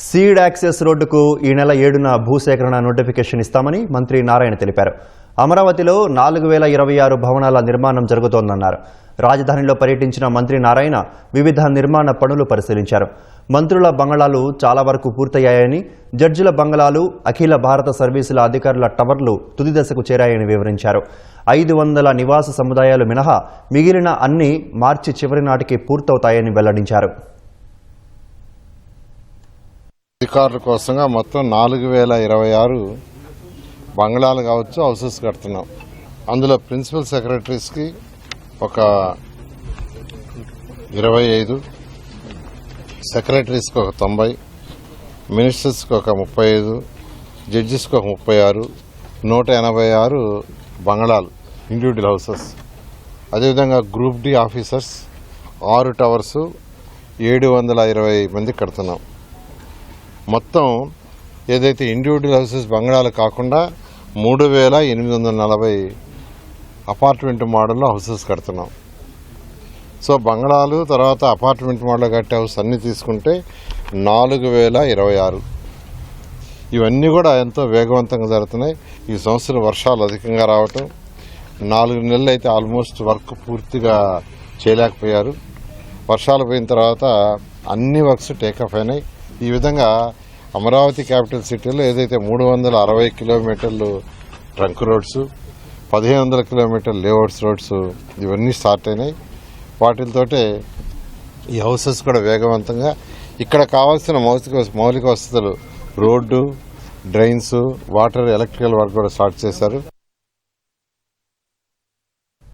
Seed access రోడ్డుకు ఈ నెల 7న భూసేకరణ నోటిఫికేషన్ ఇస్తామని మంత్రి నారాయణ తెలిపారు. అమరావతిలో 4026 భవనాల నిర్మాణం జరుగుతోందన్నారు. రాజధానిలో పర్యటించిన మంత్రి నారాయణ వివిధ నిర్మాణ పనులు పరిశీలించారు. మంత్రుల బంగళాలు చాలా వరకు పూర్తయ్యాయని, జడ్జిల బంగళాలు, అఖిల భారత సర్వీసుల అధికారుల టవర్లు తుది దశకు చేరాయని వివరించారు. 500 నివాస సముదాయాలు మినహా మిగిలిన అన్ని మార్చి చివరి నాటికి పూర్తవుతాయని వెల్లడించారు. అధికారుల కోసంగా మొత్తం 4026 బంగ్లాలు కావచ్చు, హౌసెస్ కడుతున్నాం. అందులో ప్రిన్సిపల్ సెక్రటరీస్కి ఒక 25, సెక్రటరీస్కి ఒక 90, మినిస్టర్స్కి ఒక 35, జడ్జిస్కి ఒక 36, 186 బంగ్లాలు ఇండివిజువల్ హౌసెస్. అదేవిధంగా గ్రూప్ డి ఆఫీసర్స్ 6 టవర్స్ 720 మంది కడుతున్నాం. మొత్తం ఏదైతే ఇండివిజువల్ హౌసెస్ బంగ్లాలు కాకుండా 3840 అపార్ట్మెంట్ మోడల్లో హౌసెస్ కడుతున్నాం. సో బంగ్లాలు తర్వాత అపార్ట్మెంట్ మోడల్ కట్టే హౌస్ అన్నీ తీసుకుంటే 4026. ఇవన్నీ కూడా ఎంతో వేగవంతంగా జరుగుతున్నాయి. ఈ సంవత్సరం వర్షాలు అధికంగా రావటం, 4 నెలలు అయితే ఆల్మోస్ట్ వర్క్ పూర్తిగా చేయలేకపోయారు. వర్షాలు పోయిన తర్వాత అన్ని వర్క్స్ టేకప్ అయినాయి. ఈ విధంగా అమరావతి క్యాపిటల్ సిటీలో ఏదైతే 360 కిలోమీటర్లు ట్రంక్ రోడ్స్, 1500 కిలోమీటర్ల లేఅవుట్స్ రోడ్స్ ఇవన్నీ స్టార్ట్ అయినాయి. వాటితోటే ఈ హౌసెస్ కూడా వేగవంతంగా ఇక్కడ కావాల్సిన మౌలిక వసతులు, road, drains, water, electrical work కూడా స్టార్ట్ చేశారు.